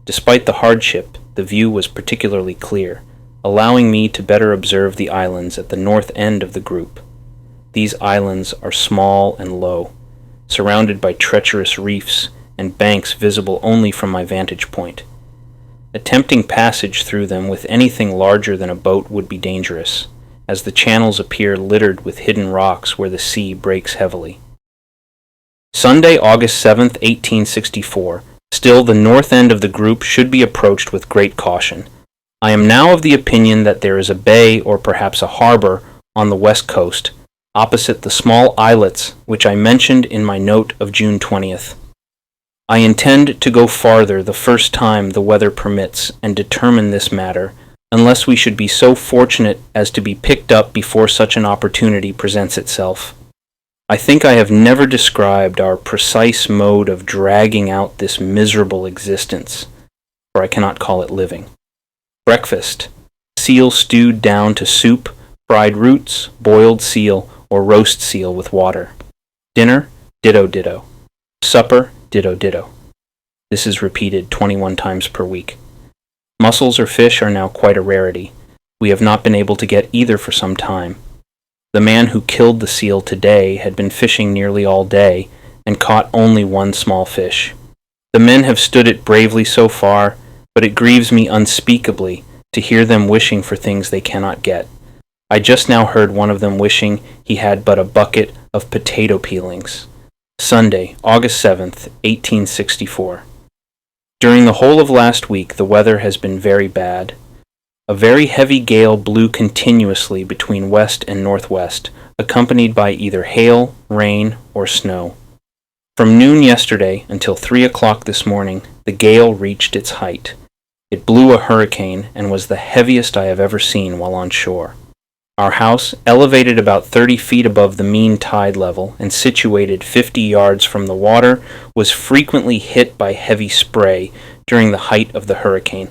Despite the hardship, the view was particularly clear, allowing me to better observe the islands at the north end of the group. These islands are small and low, surrounded by treacherous reefs and banks visible only from my vantage point. Attempting passage through them with anything larger than a boat would be dangerous, as the channels appear littered with hidden rocks where the sea breaks heavily. Sunday, August 7th, 1864. Still, the north end of the group should be approached with great caution. I am now of the opinion that there is a bay or perhaps a harbor on the west coast, opposite the small islets which I mentioned in my note of June 20th. I intend to go farther the first time the weather permits and determine this matter, unless we should be so fortunate as to be picked up before such an opportunity presents itself. I think I have never described our precise mode of dragging out this miserable existence, for I cannot call it living. Breakfast: seal stewed down to soup, fried roots, boiled seal, or roast seal with water. Dinner: ditto ditto. Supper: ditto ditto. This is repeated 21 times per week. Mussels or fish are now quite a rarity. We have not been able to get either for some time. The man who killed the seal today had been fishing nearly all day and caught only one small fish. The men have stood it bravely so far, but it grieves me unspeakably to hear them wishing for things they cannot get. I just now heard one of them wishing he had but a bucket of potato peelings. Sunday, August 7th, 1864. During the whole of last week, the weather has been very bad. A very heavy gale blew continuously between west and northwest, accompanied by either hail, rain, or snow. From noon yesterday until 3 o'clock this morning, the gale reached its height. It blew a hurricane and was the heaviest I have ever seen while on shore. Our house, elevated about 30 feet above the mean tide level and situated 50 yards from the water, was frequently hit by heavy spray during the height of the hurricane.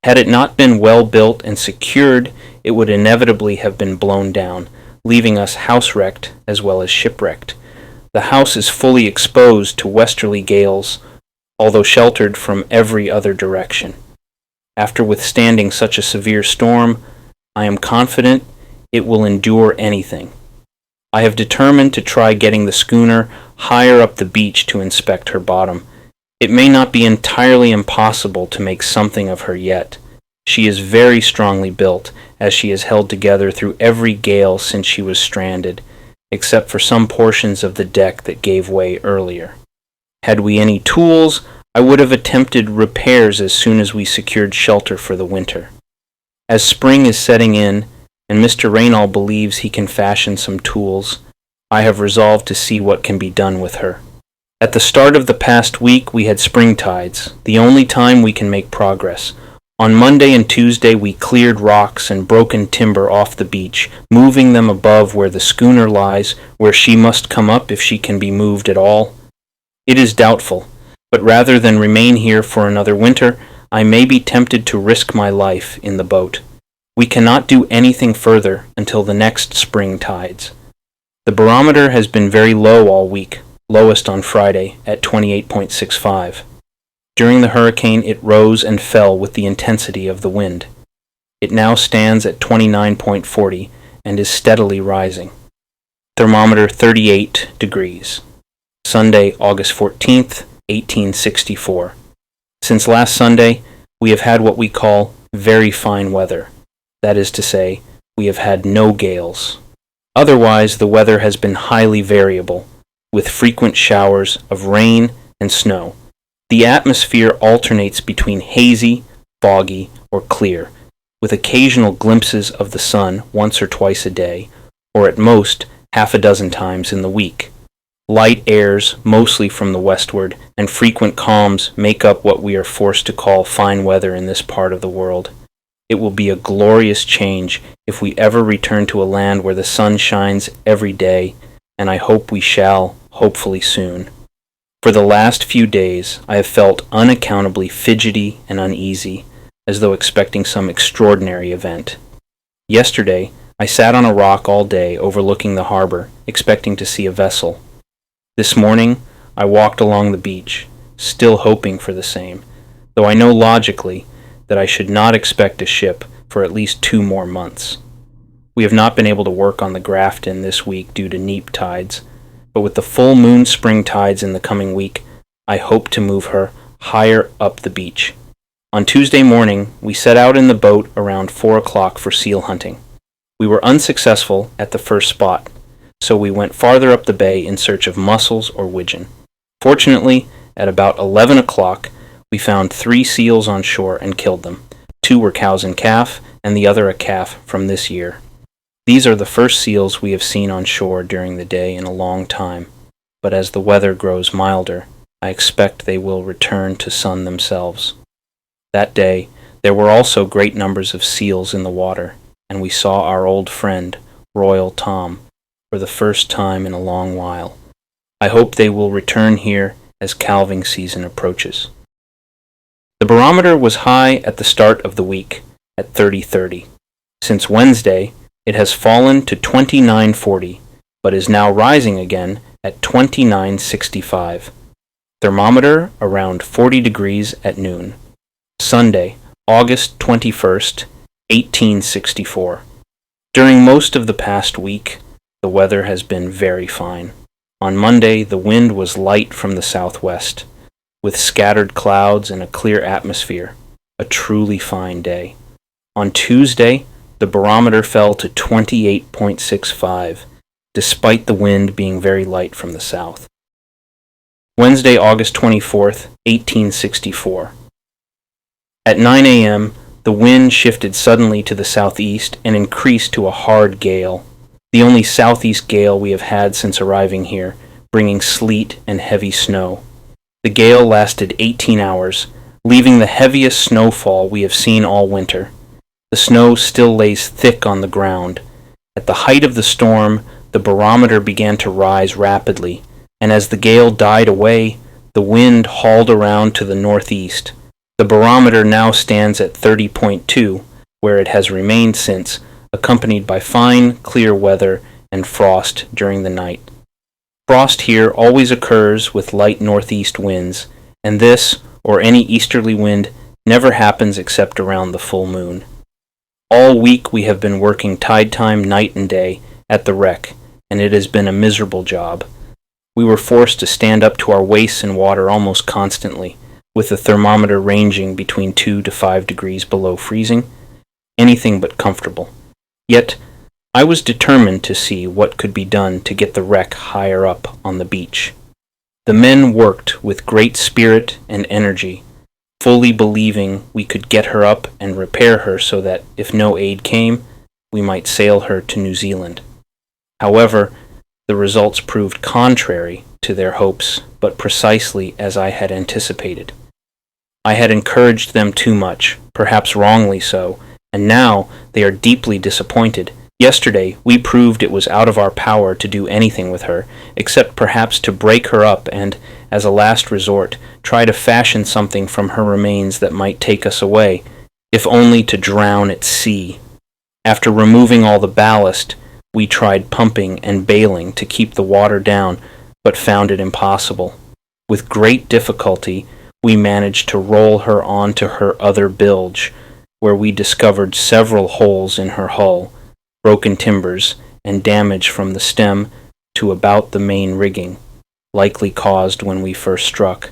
Had it not been well built and secured, it would inevitably have been blown down, leaving us house-wrecked as well as shipwrecked. The house is fully exposed to westerly gales, although sheltered from every other direction. After withstanding such a severe storm, I am confident it will endure anything. I have determined to try getting the schooner higher up the beach to inspect her bottom. It may not be entirely impossible to make something of her yet. She is very strongly built, as she has held together through every gale since she was stranded, except for some portions of the deck that gave way earlier. Had we any tools, I would have attempted repairs as soon as we secured shelter for the winter. As spring is setting in, and Mr. Raynal believes he can fashion some tools, I have resolved to see what can be done with her. At the start of the past week, we had spring tides, the only time we can make progress. On Monday and Tuesday, we cleared rocks and broken timber off the beach, moving them above where the schooner lies, where she must come up if she can be moved at all. It is doubtful, but rather than remain here for another winter, I may be tempted to risk my life in the boat. We cannot do anything further until the next spring tides. The barometer has been very low all week, lowest on Friday at 28.65. During the hurricane, it rose and fell with the intensity of the wind. It now stands at 29.40 and is steadily rising. Thermometer 38 degrees. Sunday, August 14th, 1864. Since last Sunday, we have had what we call very fine weather. That is to say, we have had no gales. Otherwise, the weather has been highly variable. with frequent showers of rain and snow. The atmosphere alternates between hazy, foggy, or clear, with occasional glimpses of the sun once or twice a day, or at most half a dozen times in the week. Light airs, mostly from the westward, and frequent calms make up what we are forced to call fine weather in this part of the world. It will be a glorious change if we ever return to a land where the sun shines every day, and I hope we shall, hopefully soon. For the last few days, I have felt unaccountably fidgety and uneasy, as though expecting some extraordinary event. Yesterday, I sat on a rock all day overlooking the harbor, expecting to see a vessel. This morning, I walked along the beach, still hoping for the same, though I know logically that I should not expect a ship for at least 2 more months. We have not been able to work on the Grafton this week due to neap tides, but with the full moon spring tides in the coming week, I hope to move her higher up the beach. On Tuesday morning, we set out in the boat around 4 o'clock for seal hunting. We were unsuccessful at the first spot, so we went farther up the bay in search of mussels or widgeon. Fortunately, at about 11 o'clock, we found 3 seals on shore and killed them. 2 were cows and calf, and the other a calf from this year. These are the first seals we have seen on shore during the day in a long time, but as the weather grows milder, I expect they will return to sun themselves. That day, there were also great numbers of seals in the water, and we saw our old friend, Royal Tom, for the first time in a long while. I hope they will return here as calving season approaches. The barometer was high at the start of the week, at 30:30. Since Wednesday, it has fallen to 29:40, but is now rising again at 29:65. Thermometer around 40 degrees at noon. Sunday, August 21st, 1864. During most of the past week, the weather has been very fine. On Monday, the wind was light from the southwest, with scattered clouds and a clear atmosphere, a truly fine day. On Tuesday, the barometer fell to 28.65, despite the wind being very light from the south. Wednesday, August 24th, 1864. At 9 a.m., the wind shifted suddenly to the southeast and increased to a hard gale, the only southeast gale we have had since arriving here, bringing sleet and heavy snow. The gale lasted 18 hours, leaving the heaviest snowfall we have seen all winter. The snow still lays thick on the ground. At the height of the storm, the barometer began to rise rapidly, and as the gale died away, the wind hauled around to the northeast. The barometer now stands at 30.2, where it has remained since, accompanied by fine, clear weather and frost during the night. Frost here always occurs with light northeast winds, and this, or any easterly wind, never happens except around the full moon. All week we have been working tide time night and day at the wreck, and it has been a miserable job. We were forced to stand up to our waists in water almost constantly, with the thermometer ranging between 2 to 5 degrees below freezing, anything but comfortable. Yet, I was determined to see what could be done to get the wreck higher up on the beach. The men worked with great spirit and energy, fully believing we could get her up and repair her so that, if no aid came, we might sail her to New Zealand. However, the results proved contrary to their hopes, but precisely as I had anticipated. I had encouraged them too much, perhaps wrongly so, and now they are deeply disappointed. Yesterday, we proved it was out of our power to do anything with her, except perhaps to break her up and, as a last resort, try to fashion something from her remains that might take us away, if only to drown at sea. After removing all the ballast, we tried pumping and bailing to keep the water down, but found it impossible. With great difficulty, we managed to roll her onto her other bilge, where we discovered several holes in her hull, broken timbers, and damage from the stem to about the main rigging, likely caused when we first struck.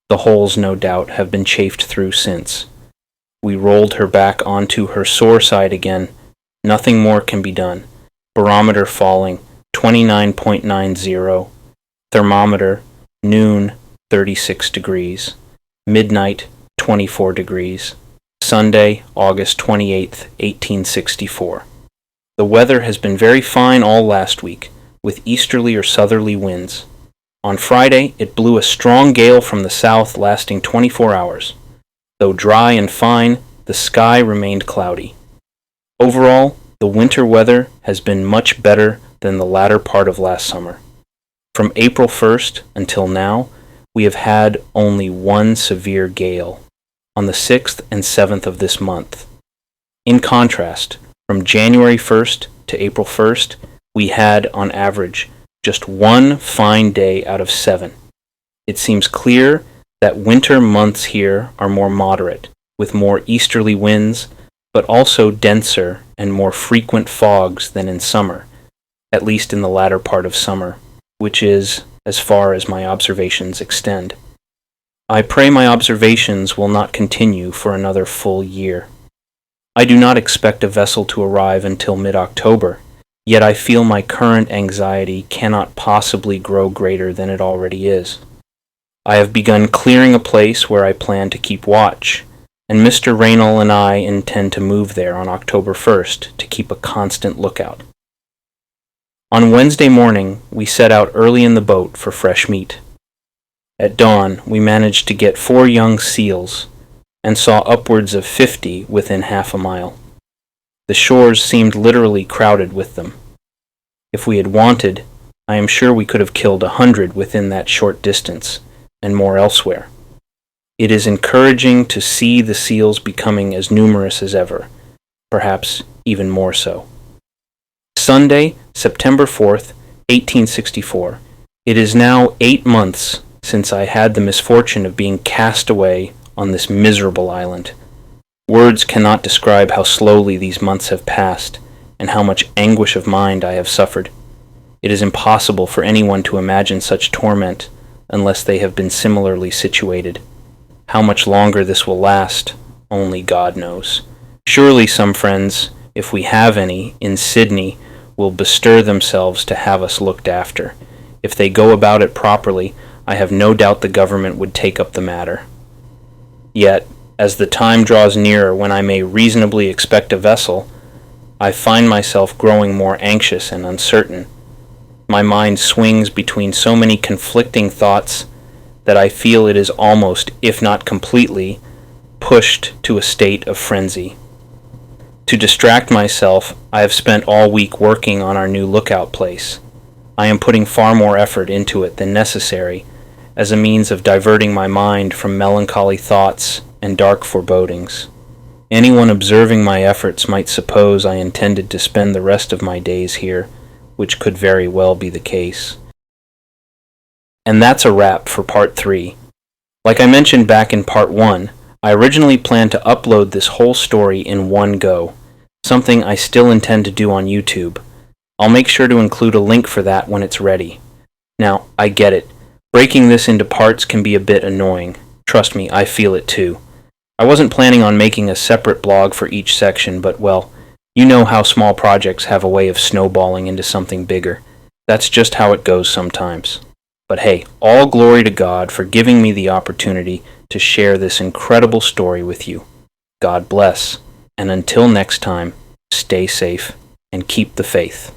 The holes, no doubt, have been chafed through since. We rolled her back onto her sore side again. Nothing more can be done. Barometer falling, 29.90. Thermometer, noon, 36 degrees. Midnight, 24 degrees. Sunday, August 28th, 1864. The weather has been very fine all last week, with easterly or southerly winds. On Friday, it blew a strong gale from the south lasting 24 hours. Though dry and fine, the sky remained cloudy. Overall, the winter weather has been much better than the latter part of last summer. From April 1st until now, we have had only one severe gale, on the 6th and 7th of this month. In contrast, from January 1st to April 1st, we had, on average, just one fine day out of 7. It seems clear that winter months here are more moderate, with more easterly winds, but also denser and more frequent fogs than in summer, at least in the latter part of summer, which is as far as my observations extend. I pray my observations will not continue for another full year. I do not expect a vessel to arrive until mid-October, yet I feel my current anxiety cannot possibly grow greater than it already is. I have begun clearing a place where I plan to keep watch, and Mr. Raynal and I intend to move there on October 1st to keep a constant lookout. On Wednesday morning, we set out early in the boat for fresh meat. At dawn, we managed to get 4 young seals, and saw upwards of 50 within half a mile. The shores seemed literally crowded with them. If we had wanted, I am sure we could have killed 100 within that short distance, and more elsewhere. It is encouraging to see the seals becoming as numerous as ever, perhaps even more so. Sunday, September 4th, 1864. It is now 8 months since I had the misfortune of being cast away on this miserable island. Words cannot describe how slowly these months have passed, and how much anguish of mind I have suffered. It is impossible for anyone to imagine such torment unless they have been similarly situated. How much longer this will last, only God knows. Surely some friends, if we have any, in Sydney, will bestir themselves to have us looked after. If they go about it properly, I have no doubt the government would take up the matter. Yet, as the time draws nearer when I may reasonably expect a vessel, I find myself growing more anxious and uncertain. My mind swings between so many conflicting thoughts that I feel it is almost, if not completely, pushed to a state of frenzy. To distract myself, I have spent all week working on our new lookout place. I am putting far more effort into it than necessary, as a means of diverting my mind from melancholy thoughts and dark forebodings. Anyone observing my efforts might suppose I intended to spend the rest of my days here, which could very well be the case. And that's a wrap for part 3. Like I mentioned back in part 1, I originally planned to upload this whole story in one go, something I still intend to do on YouTube. I'll make sure to include a link for that when it's ready. Now, I get it. Breaking this into parts can be a bit annoying. Trust me, I feel it too. I wasn't planning on making a separate blog for each section, but well, you know how small projects have a way of snowballing into something bigger. That's just how it goes sometimes. But hey, all glory to God for giving me the opportunity to share this incredible story with you. God bless, and until next time, stay safe and keep the faith.